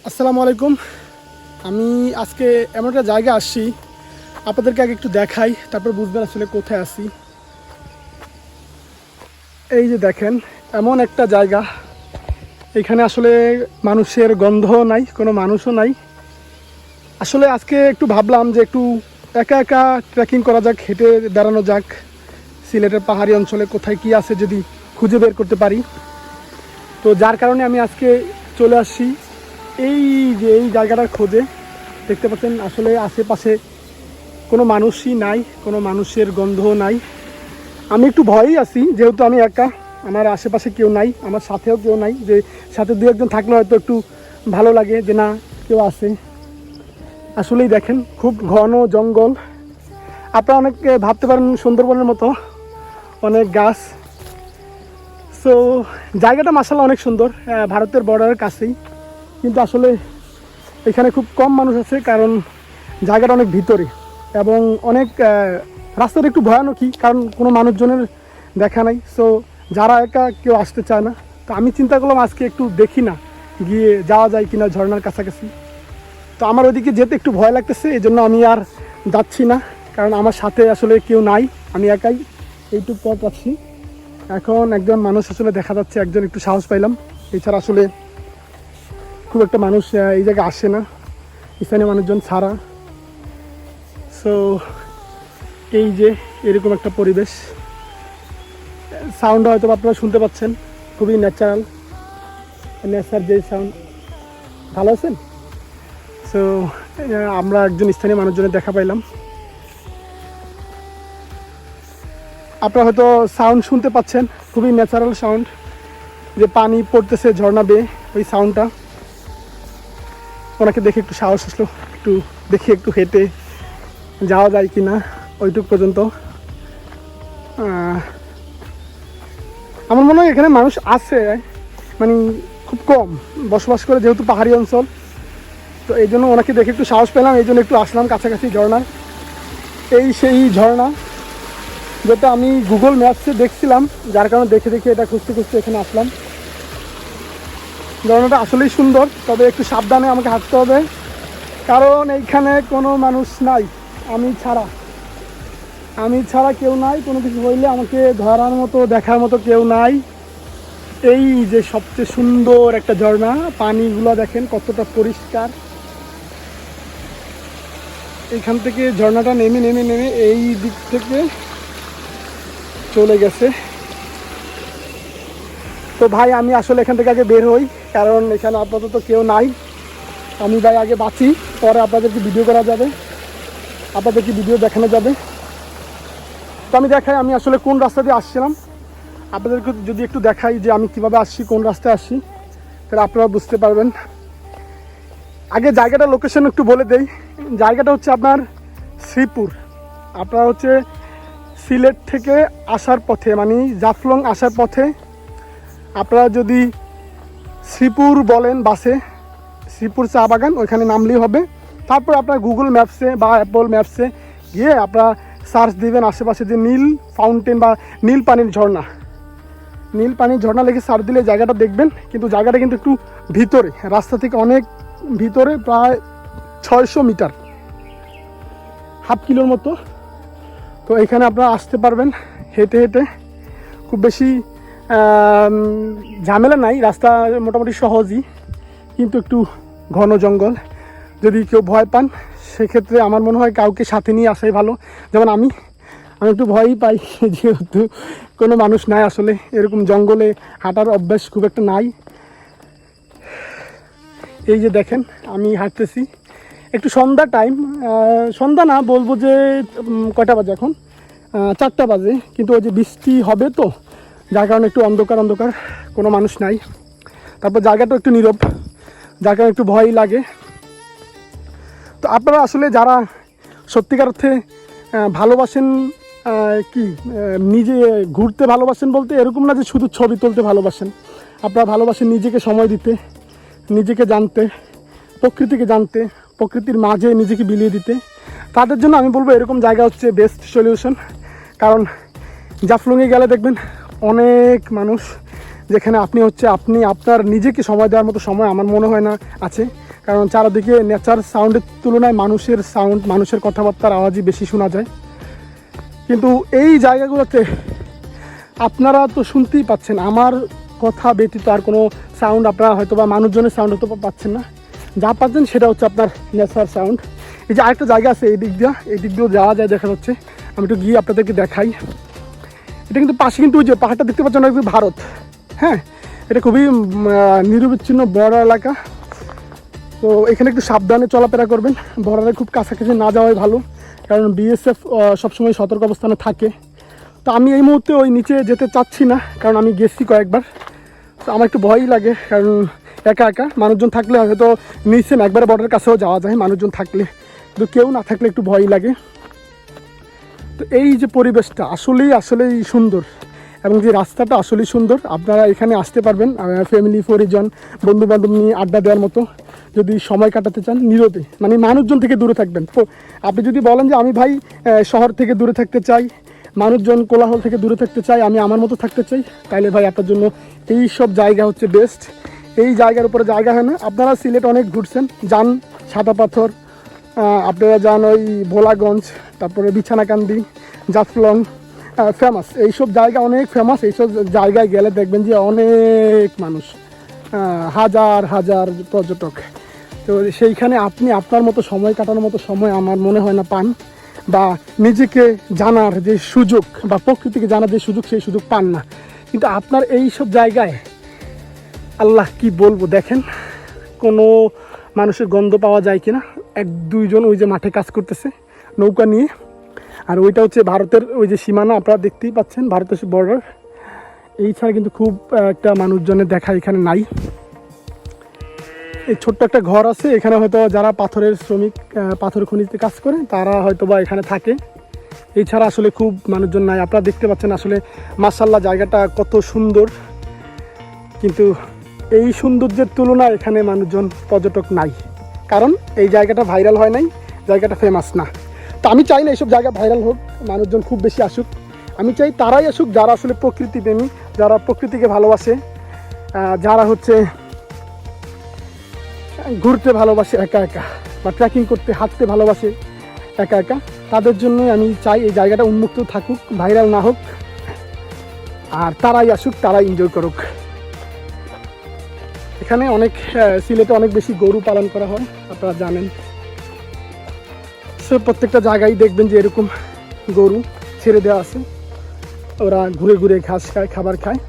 আসসালামু আলাইকুম। আমি আজকে এমন একটা জায়গা আসছি, আপনাদেরকে আগে একটু দেখাই, তারপর বুঝবেন আসলে কোথায় আছি। এই যে দেখেন, এমন একটা জায়গা, এখানে আসলে মানুষের গন্ধও নাই, কোনো মানুষও নাই। আসলে আজকে একটু ভাবলাম যে একটু একা একা ট্রেকিং করা যাক, হেঁটে বেড়ানো যাক সিলেটের পাহাড়ি অঞ্চলে কোথায় কি আছে যদি খুঁজে বের করতে পারি। তো যার কারণে আমি আজকে চলে আসছি এই যে এই জায়গাটার খোঁজে। দেখতে পাচ্ছেন আসলে আশেপাশে কোনো মানুষই নাই, কোনো মানুষের গন্ধও নাই। আমি একটু ভয়েই আছি, যেহেতু আমি একা, আমার আশেপাশে কেউ নাই, আমার সাথেও কেউ নাই, যে সাথে দু একজন থাকলে হয়তো একটু ভালো লাগে যে না কেউ আছে। আসলেই দেখেন খুব ঘন জঙ্গল। আপনারা অনেক ভাবতে পারেন সুন্দরবনের মতো অনেক গাছ। সো জায়গাটা মাশাআল্লাহ অনেক সুন্দর, ভারতের বর্ডারের কাছেই, কিন্তু আসলে এখানে খুব কম মানুষ আছে, কারণ জায়গাটা অনেক ভিতরে এবং অনেক রাস্তাটা একটু ভয়ানকই, কারণ কোনো মানুষজনের দেখা নাই। সো যারা একা কেউ আসতে চায় না, তো আমি চিন্তা করলাম আজকে একটু দেখি না গিয়ে যাওয়া যায় কিনা ঝর্ণার কাছাকাছি। তো আমার ওইদিকে যেতে একটু ভয় লাগতেছে, এই জন্য আমি আর যাচ্ছি না, কারণ আমার সাথে আসলে কেউ নাই, আমি একাই এইটুকু পথ আছি। এখন একজন মানুষ আসলে দেখা যাচ্ছে, একজন একটু সাহস পাইলাম, এছাড়া আসলে খুব একটা মানুষ এই জায়গায় আসে না, স্থানীয় মানুষজন ছাড়া। সো এই যে এরকম একটা পরিবেশ, সাউন্ড হয়তো আপনারা শুনতে পাচ্ছেন, খুবই ন্যাচারাল, নেচার যে সাউন্ড। ভালো আছেন? সো আমরা একজন স্থানীয় মানুষজনের দেখা পাইলাম। আপনারা হয়তো সাউন্ড শুনতে পাচ্ছেন, খুবই ন্যাচারাল সাউন্ড, যে পানি পড়তেছে ঝর্ণা বেয়ে, ওই সাউন্ডটা। ওনাকে দেখে একটু সাহস আসলো, একটু দেখি একটু হেঁটে যাওয়া যায় কি না ওইটুক পর্যন্ত। আমার মনে হয় এখানে মানুষ আছে, মানে খুব কম বসবাস করে, যেহেতু পাহাড়ি অঞ্চল। তো এই জন্য ওনাকে দেখে একটু সাহস পেলাম, এই জন্য একটু আসলাম কাছাকাছি ঝর্ণার। এই সেই ঝর্ণা যেটা আমি গুগল ম্যাপসে দেখছিলাম, যার কারণে দেখে দেখে এটা খুঁজতে খুঁজতে এখানে আসলাম। ঝর্ণাটা আসলেই সুন্দর, তবে একটু সাবধানে আমাকে হাঁটতে হবে, কারণ এইখানে কোনো মানুষ নাই, আমি ছাড়া কেউ নাই। কোনো কিছু হইলে আমাকে ধরার মতো, দেখার মতো কেউ নাই। এই যে সবচেয়ে সুন্দর একটা ঝর্ণা, পানিগুলো দেখেন কতটা পরিষ্কার। এইখান থেকে ঝর্ণাটা নেমে নেমে নেমে এই দিক থেকে চলে গেছে। তো ভাই আমি আসলে এখান থেকে আগে বের হই, কারণ এখানে আপাতত কেউ নাই। আমি ভাই আগে বাঁচি, পরে আপনাদেরকে ভিডিও করা যাবে, আপনাদেরকে ভিডিও দেখানো যাবে। তো আমি দেখাই আমি আসলে কোন রাস্তা দিয়ে আসছিলাম, আপনাদেরকে যদি একটু দেখাই যে আমি কিভাবে আসছি, কোন রাস্তায় আসছি, তাহলে আপনারা বুঝতে পারবেন। আগে জায়গাটা লোকেশন একটু বলে দেই। জায়গাটা হচ্ছে আপনার শ্রীপুর। আপনারা হচ্ছে সিলেট থেকে আসার পথে, মানে জাফলং আসার পথে আপনারা যদি শ্রীপুর বলেন বাসে, শ্রীপুর চা বাগান ওইখানে নামলেই হবে। তারপর আপনার গুগল ম্যাপসে বা অ্যাপল ম্যাপসে গিয়ে আপনারা সার্চ দিবেন আশেপাশে যে নীল ফাউন্টেন বা নীল পানির ঝর্ণা লিখে সার্চ দিলে জায়গাটা দেখবেন। কিন্তু জায়গাটা কিন্তু একটু ভিতরে, রাস্তা থেকে অনেক ভিতরে, প্রায় 600 মিটার, হাফ কিলোর মতো। তো এখানে আপনারা আসতে পারবেন হেঁটে হেঁটে, খুব বেশি ঝামেলা নাই, রাস্তা মোটামুটি সহজই, কিন্তু একটু ঘন জঙ্গল। যদি কেউ ভয় পান সেক্ষেত্রে আমার মনে হয় কাউকে সাথে নিয়ে আসাই ভালো। যেমন আমি একটু ভয়ই পাই, যেহেতু কোনো মানুষ নাই, আসলে এরকম জঙ্গলে হাঁটার অভ্যাস খুব একটা নাই। এই যে দেখেন আমি হাঁটতেছি, একটু সন্ধ্যা টাইম, সন্ধ্যা না বলবো যে কয়টা বাজে এখন, 4টা বাজে, কিন্তু ওই যে বৃষ্টি হবে তো, যার কারণে একটু অন্ধকার অন্ধকার, কোনো মানুষ নাই। তারপর জায়গাটা একটু নীরব, যার কারণে একটু ভয়ই লাগে। তো আপনারা আসলে যারা সত্যিকার অর্থে ভালোবাসেন, কি নিজে ঘুরতে ভালোবাসেন বলতে এরকম না যে শুধু ছবি তুলতে ভালোবাসেন, আপনারা ভালোবাসেন নিজেকে সময় দিতে, নিজেকে জানতে, প্রকৃতিকে জানতে, প্রকৃতির মাঝে নিজেকে বিলিয়ে দিতে, তাদের জন্য আমি বলবো এরকম জায়গা হচ্ছে বেস্ট সলিউশন। কারণ জাফলংয়ে গেলে দেখবেন অনেক মানুষ, যেখানে আপনি আপনার নিজেকে সময় দেওয়ার মতো সময় আমার মনে হয় না আছে। কারণ চারদিকে নেচার সাউন্ডের তুলনায় মানুষের সাউন্ড, মানুষের কথাবার্তার আওয়াজই বেশি শোনা যায়। কিন্তু এই জায়গাগুলোতে আপনারা তো শুনতেই পাচ্ছেন, আমার কথা ব্যতীত আর কোনো সাউন্ড আপনারা হয়তো বা মানুষজনের সাউন্ড হয়তো বা পাচ্ছেন না। যা পাচ্ছেন সেটা হচ্ছে আপনার নেচার সাউন্ড। এই যে আরেকটা জায়গা আছে এই দিক দিয়েও যাওয়া যায়, দেখা যাচ্ছে। আমি একটু গিয়ে আপনাদেরকে দেখাই। এটা কিন্তু পাশে কিন্তু ওই যে পাহাড়টা দেখতে পাচ্ছেন, ওটা কিন্তু ভারত। হ্যাঁ, এটা খুবই নিরবিচ্ছিন্ন বর্ডার এলাকা। তো এখানে একটু সাবধানে চলাফেরা করবেন, বর্ডারের খুব কাছাকাছি না যাওয়াই ভালো, কারণ বিএসএফ সবসময় সতর্ক অবস্থানে থাকে। তো আমি এই মুহূর্তে ওই নিচে যেতে চাচ্ছি না, কারণ আমি গেছি কয়েকবার। তো আমার একটু ভয়ই লাগে, কারণ একা একা, মানুষজন থাকলে হয়তো নিচে না, একবারে বর্ডারের কাছেও যাওয়া যায় মানুষজন থাকলে, কিন্তু কেউ না থাকলে একটু ভয়ই লাগে। তো এই যে পরিবেশটা আসলেই সুন্দর, এবং যে রাস্তাটা আসলেই সুন্দর। আপনারা এখানে আসতে পারবেন ফ্যামিলি, পরিজন, বন্ধুবান্ধব নিয়ে আড্ডা দেওয়ার মতো, যদি সময় কাটাতে চান নীরবে, মানে মানুষজন থেকে দূরে থাকবেন। তো আপনি যদি বলেন যে আমি ভাই শহর থেকে দূরে থাকতে চাই, মানুষজন কোলাহল থেকে দূরে থাকতে চাই, আমি আমার মতো থাকতে চাই, তাইলে ভাই আপনার জন্য এই সব জায়গা হচ্ছে বেস্ট। এই জায়গার উপরে জায়গা হয় না। আপনারা সিলেট অনেক ঘুরছেন, যান সাদা পাথর, আপনারা যান ওই ভোলাগঞ্জ, তারপরে বিছানাকান্দি, জাফলং, ফেমাস এইসব জায়গা, অনেক ফেমাস। এইসব জায়গায় গেলে দেখবেন যে অনেক মানুষ, হাজার হাজার পর্যটক। তো সেইখানে আপনি আপনার মতো সময় কাটানোর মতো সময় আমার মনে হয় না পান, বা নিজেকে জানার যে সুযোগ বা প্রকৃতিকে জানার যে সুযোগ, সেই সুযোগ পান না। কিন্তু আপনার এই সব জায়গায় আল্লাহ কি বলবো, দেখেন কোনো মানুষের গন্ধ পাওয়া যায় কিনা। এক দুইজন ওই যে মাঠে কাজ করতেছে নৌকা নিয়ে, আর ওইটা হচ্ছে ভারতের ওই যে সীমানা, আপনারা দেখতেই পাচ্ছেন ভারতের বর্ডার। এই ছাড়া কিন্তু খুব একটা মানুষজনের দেখা এখানে নাই। এই ছোট্ট একটা ঘর আছে, এখানে হয়তো যারা পাথরের শ্রমিক, পাথর খনিতে কাজ করে, তারা হয়তো বা এখানে থাকে। এছাড়া আসলে খুব মানুষজন নাই। আপনারা দেখতে পাচ্ছেন আসলে মাশাআল্লাহ জায়গাটা কত সুন্দর, কিন্তু এই সৌন্দর্যের তুলনায় এখানে মানুষজন, পর্যটক নাই, কারণ এই জায়গাটা ভাইরাল হয় নাই, জায়গাটা ফেমাস না। তো আমি চাই না এইসব জায়গা ভাইরাল হোক, মানুষজন খুব বেশি আসুক। আমি চাই তারাই আসুক যারা আসলে প্রকৃতিপ্রেমী, যারা প্রকৃতিকে ভালোবাসে, যারা হচ্ছে ঘুরতে ভালোবাসে একা একা, বা ট্রেকিং করতে, হাঁটতে ভালোবাসে একা একা। তাদের জন্যই আমি চাই এই জায়গাটা উন্মুক্ত থাকুক, ভাইরাল না হোক, আর তারাই আসুক, তারাই এনজয় করুক। এখানে অনেক, সিলেটে অনেক বেশি গরু পালন করা হয়, আপনারা জানেন। সে প্রত্যেকটা জায়গায় দেখবেন যে এরকম গরু ছেড়ে দেওয়া আছে, ওরা ঘুরে ঘুরে ঘাস খায়, খাবার খায়।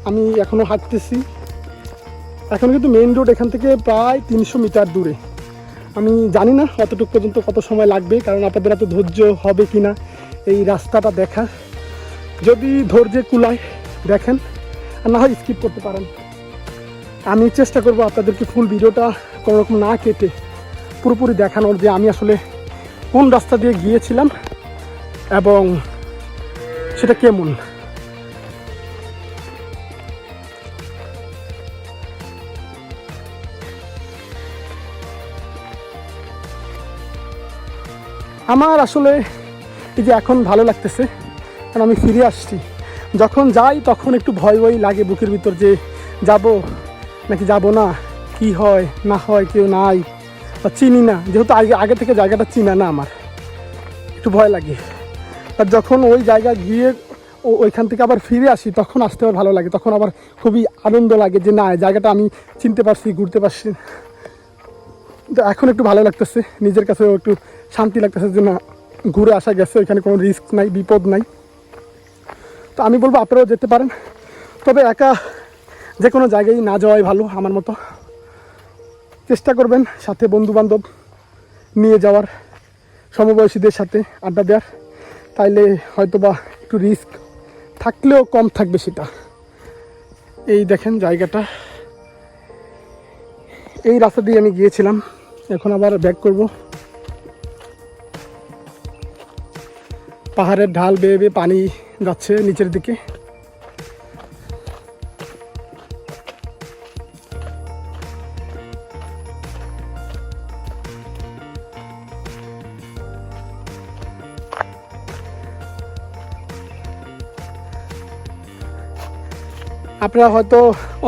আমি এখনো হাঁটতেছি, এখন কিন্তু মেইন রোড এখান থেকে প্রায় 300 মিটার দূরে। আমি জানি না অতটুকু পর্যন্ত কত সময় লাগবে, কারণ আপনাদের এত ধৈর্য হবে কি না এই রাস্তাটা দেখা। যদি ধৈর্যে কুলায় দেখেন, আর না হয় স্কিপ করতে পারেন। আমি চেষ্টা করব আপনাদেরকে ফুল ভিডিওটা কোনোরকম না কেটে পুরোপুরি দেখানোর, যে আমি আসলে কোন রাস্তা দিয়ে গিয়েছিলাম এবং সেটা কেমন। আমার আসলে এই যে এখন ভালো লাগতেছে, কারণ আমি ফিরে আসছি। যখন যাই তখন একটু ভয় ভয় লাগে বুকের ভিতর, যে যাব নাকি যাব না, কি হয় না হয়, কেউ নাই বা চিনি না, যেহেতু আগে থেকে জায়গাটা চিনা না, আমার একটু ভয় লাগে। আর যখন ওই জায়গা গিয়ে ওইখান থেকে আবার ফিরে আসি, তখন আসতে আবার ভালো লাগে, তখন আবার খুবই আনন্দ লাগে যে না, জায়গাটা আমি চিনতে পারছি, ঘুরতে পারছি। তো এখন একটু ভালো লাগতেছে, নিজের কাছেও একটু শান্তি লাগতেছে যে না, ঘুরে আসা গেছে, এখানে কোনো রিস্ক নাই, বিপদ নাই। তো আমি বলবো আপনারাও যেতে পারেন, তবে একা যে কোনো জায়গায় না যাওয়াই ভালো আমার মতো। চেষ্টা করবেন সাথে বন্ধুবান্ধব নিয়ে যাওয়ার, সমবয়সীদের সাথে আড্ডা দেওয়ার, তাইলে হয়তো বা একটু রিস্ক থাকলেও কম থাকবে সেটা। এই দেখেন জায়গাটা, এই রাস্তা দিয়ে আমি গিয়েছিলাম, এখন আবার ব্যাক করব। পাহাড়ের ঢাল বেয়ে বেয়ে পানি যাচ্ছে নিচের দিকে। আপনারা হয়তো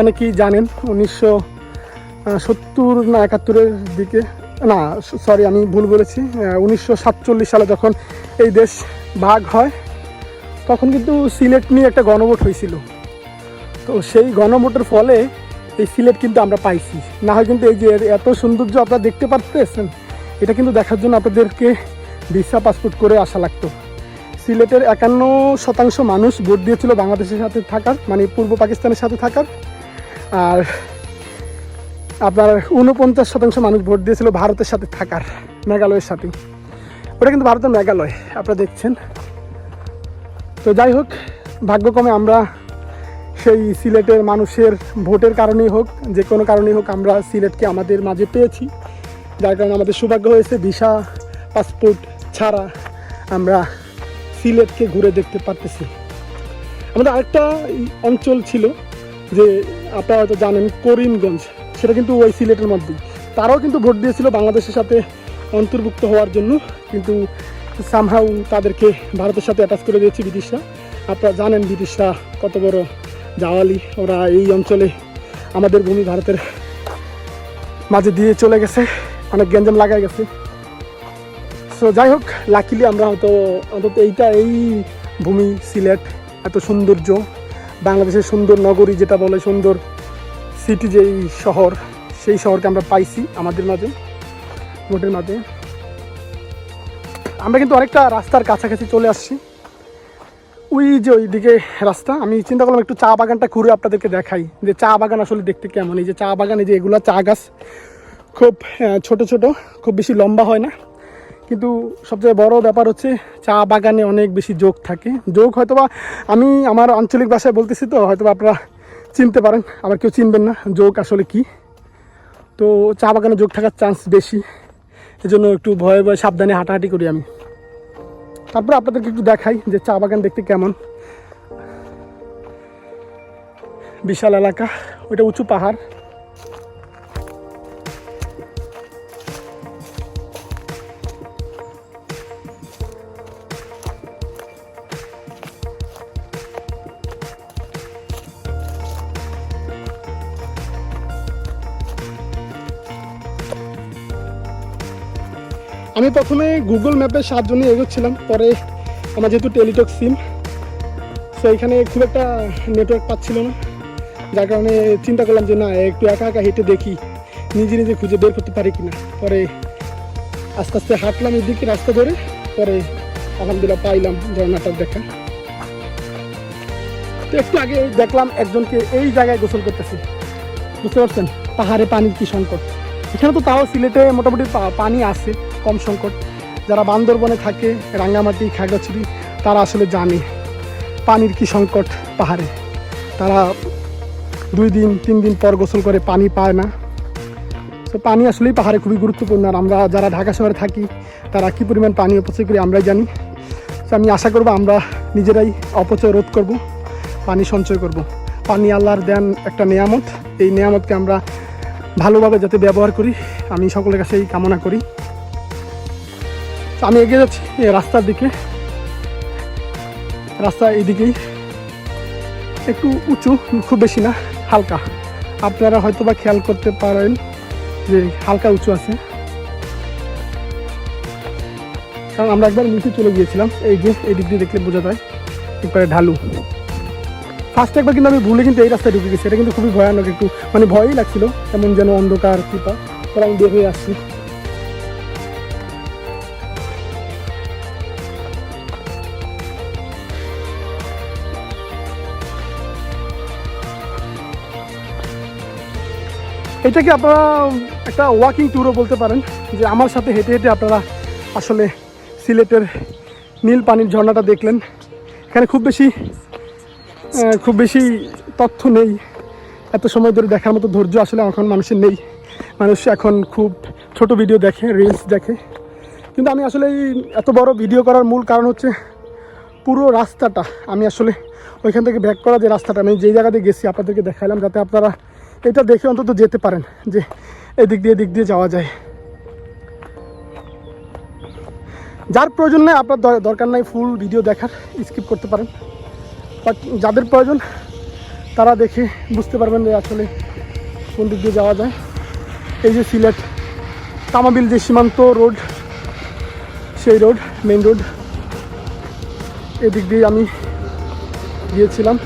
অনেকেই জানেন 1970 না 71-এর দিকে, না সরি আমি ভুল বলেছি, 1947 সালে যখন এই দেশ ভাগ হয় তখন কিন্তু সিলেট নিয়ে একটা গণভোট হয়েছিল। তো সেই গণভোটের ফলে এই সিলেট কিন্তু আমরা পাইছি। না হয় কিন্তু এই যে এত সৌন্দর্য আপনারা দেখতে পারতেছেন, এটা কিন্তু দেখার জন্য আপনাদেরকে ভিসা পাসপোর্ট করে আসা লাগতো। সিলেটের 51% মানুষ ভোট দিয়েছিল বাংলাদেশের সাথে থাকার, মানে পূর্ব পাকিস্তানের সাথে থাকার, আর আপনার 49% মানুষ ভোট দিয়েছিল ভারতের সাথে থাকার, মেঘালয়ের সাথে। ওটা কিন্তু ভারতের মেঘালয় আপনারা দেখছেন। তো যাই হোক, ভাগ্যক্রমে আমরা সেই সিলেটের মানুষের ভোটের কারণেই হোক, যে কোনো কারণেই হোক, আমরা সিলেটকে আমাদের মাঝে পেয়েছি, যার কারণে আমাদের সৌভাগ্য হয়েছে ভিসা পাসপোর্ট ছাড়া আমরা সিলেটকে ঘুরে দেখতে পারতেছি। আমাদের আরেকটা অঞ্চল ছিল যে আপনারা হয়তো জানেন, করিমগঞ্জ, সেটা কিন্তু ওই সিলেটের মধ্যেই। তারাও কিন্তু ভোট দিয়েছিল বাংলাদেশের সাথে অন্তর্ভুক্ত হওয়ার জন্য, কিন্তু সামহাউ তাদেরকে ভারতের সাথে অ্যাটাচ করে দিয়েছে ব্রিটিশরা। আপনারা জানেন ব্রিটিশরা কত বড় জাওয়ালি, ওরা এই অঞ্চলে আমাদের ভূমি ভারতের মাঝে দিয়ে চলে গেছে, অনেক গ্যাঞ্জাম লাগাই গেছে। সো যাই হোক, লাকিলি আমরা হয়তো অন্তত এই ভূমি সিলেট, এত সৌন্দর্য, বাংলাদেশের সুন্দর নগরী যেটা বলে, সুন্দর সিটি যেই শহর, সেই শহরকে আমরা পাইছি আমাদের মাঝে, ভোটের মাঝে। আমরা কিন্তু অনেকটা রাস্তার কাছাকাছি চলে আসছি। ওই যে ওইদিকে রাস্তা, আমি চিন্তা করলাম একটু চা বাগানটা ঘুরে আপনাদেরকে দেখাই যে চা বাগান আসলে দেখতে কেমন। এই যে চা বাগান, এই যে এগুলো চা গাছ, খুব ছোট ছোট, খুব বেশি লম্বা হয় না, কিন্তু সবচেয়ে বড় ব্যাপার হচ্ছে চা বাগানে অনেক বেশি যোগ থাকে। যোগ হয়তোবা আমি আমার আঞ্চলিক ভাষায় বলতেছি, তো হয়তোবা আপনারা চিনতে পারেন, আবার কেউ চিনবেন না যোগ আসলে কি। তো চা বাগানে যোগ থাকার চান্স বেশি, এজন্য একটু ভয়ে ভয়ে সাবধানে হাঁটাহাঁটি করি আমি। তারপরে আপনাদেরকে একটু দেখাই যে চা বাগান দেখতে কেমন। বিশাল এলাকা, ওইটা উঁচু পাহাড়। আমি প্রথমে গুগল ম্যাপের সাহায্য নিয়ে এগোচ্ছিলাম, পরে আমার যেহেতু টেলিটক সিম, সো এখানে খুব একটা নেটওয়ার্ক পাচ্ছিল না, যার কারণে চিন্তা করলাম যে না, একটু একা একা হেঁটে দেখি, নিজে নিজে খুঁজে বের করতে পারি কিনা। পরে আস্তে আস্তে হাঁটলাম এদিকে রাস্তা ধরে, পরে আলহামদুলিল্লাহ পাইলাম ঝর্ণাটার দেখা। তো একটু আগে দেখলাম একজনকে এই জায়গায় গোসল করতেছি, বুঝতে পারছেন পাহাড়ে পানির কি সংকট। এখানে তো তাও সিলেটে মোটামুটি পানি আছে, কম সংকট। যারা বান্দরবনে থাকে, রাঙ্গামাটি, খাগড়াছড়ি, তারা আসলে জানে পানির কি সংকট পাহাড়ে। তারা 2 দিন 3 দিন পর গোসল করে, পানি পায় না। তো পানি আসলেই পাহাড়ে খুবই গুরুত্বপূর্ণ, আর আমরা যারা ঢাকা শহরে থাকি তারা কী পরিমাণ পানি অপচয় করি আমরাই জানি। তো আমি আশা করব আমরা নিজেরাই অপচয় রোধ করব, পানি সঞ্চয় করব। পানি আল্লাহর দেন একটা নেয়ামত, এই নেয়ামতকে আমরা ভালোভাবে যাতে ব্যবহার করি, আমি সকলের কাছেই কামনা করি। আমি এগিয়ে যাচ্ছি রাস্তার দিকে। রাস্তা এইদিকেই একটু উঁচু, খুব বেশি না, হালকা। আপনারা হয়তো বা খেয়াল করতে পারেন যে হালকা উঁচু আছে, কারণ আমরা একবার নিচে চলে গিয়েছিলাম। এই যে এই দিক দিয়ে দেখলে বোঝা যায় একবারে ঢালু। ফার্স্টে একবার কিন্তু আমি ভুলে কিন্তু এই রাস্তায় ঢুকে গেছি, এটা কিন্তু খুবই ভয়ানক, একটু মানে ভয়ই লাগছিল, এমন যেন অন্ধকার কৃপা। পরে আমি বের হয়ে আসছি। এটাকে আপনারা একটা ওয়াকিং ট্যুরও বলতে পারেন, যে আমার সাথে হেঁটে হেঁটে আপনারা আসলে সিলেটের নীল পানির ঝর্ণাটা দেখলেন। এখানে খুব বেশি তথ্য নেই, এত সময় ধরে দেখার মতো ধৈর্য আসলে এখন মানুষের নেই। মানুষ এখন খুব ছোট ভিডিও দেখে, রিলস দেখে। কিন্তু আমি আসলে এই এত বড় ভিডিও করার মূল কারণ হচ্ছে পুরো রাস্তাটা আমি আসলে ওইখান থেকে ব্যাক করা, যে রাস্তাটা আমি যেই জায়গাতে গেছি আপনাদেরকে দেখাইলাম, যাতে আপনারা এটা দেখে অন্তত যেতে পারেন যে এদিক দিয়ে যাওয়া যায়। যার প্রয়োজন নেই, আপনার দরকার নাই ফুল ভিডিও দেখার, স্কিপ করতে পারেন। বাট যাদের প্রয়োজন তারা দেখে বুঝতে পারবেন যে আসলে কোন দিক দিয়ে যাওয়া যায়। এই যে সিলেট তামাবিল যে সীমান্ত রোড, সেই রোড, মেইন রোড, এদিক দিয়ে আমি গিয়েছিলাম।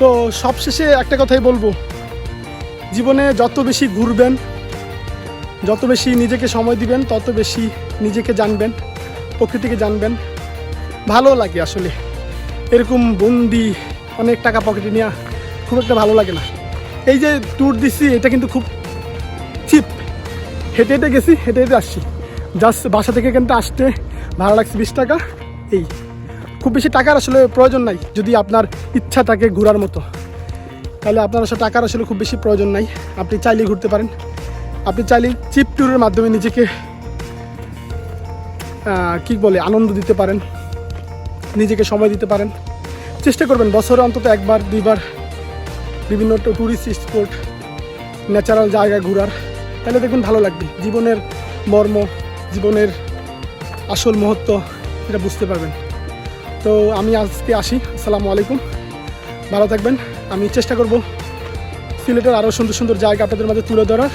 তো সবশেষে একটা কথাই বলবো, জীবনে যত বেশি ঘুরবেন, যত বেশি নিজেকে সময় দিবেন, তত বেশি নিজেকে জানবেন, প্রকৃতিকে জানবেন। ভালো লাগে আসলে এরকম বন্দি অনেক টাকা পকেটে নেওয়া খুব একটা ভালো লাগে না। এই যে ট্যুর দিচ্ছি এটা কিন্তু খুব চিপ, হেঁটে হেঁটে গেছি, হেঁটে হেঁটে আসছি। জাস্ট বাসা থেকে কিন্তু আসতে ভাড়া লাগছে 20 টাকা। এই খুব বেশি টাকার আসলে প্রয়োজন নাই, যদি আপনার ইচ্ছা থাকে ঘোরার মতো, তাহলে আপনার আসলে টাকার আসলে খুব বেশি প্রয়োজন নাই। আপনি চাইলেই ঘুরতে পারেন। আপনি চাইলে চিপ ট্যুরের মাধ্যমে নিজেকে কী বলে আনন্দ দিতে পারেন, নিজেকে সময় দিতে পারেন। চেষ্টা করবেন বছরে অন্তত একবার দুইবার বিভিন্ন ট্যুরিস্ট স্পট, ন্যাচারাল জায়গায় ঘোরার, তাহলে দেখবেন ভালো লাগবে। জীবনের মর্ম, জীবনের আসল মহত্ব এটা বুঝতে পারবেন। তো আমি আজকে আসি। আসসালামু আলাইকুম, ভালো থাকবেন। আমি চেষ্টা করব সিলেটের আরও সুন্দর সুন্দর জায়গা আপনাদের মাঝে তুলে ধরার।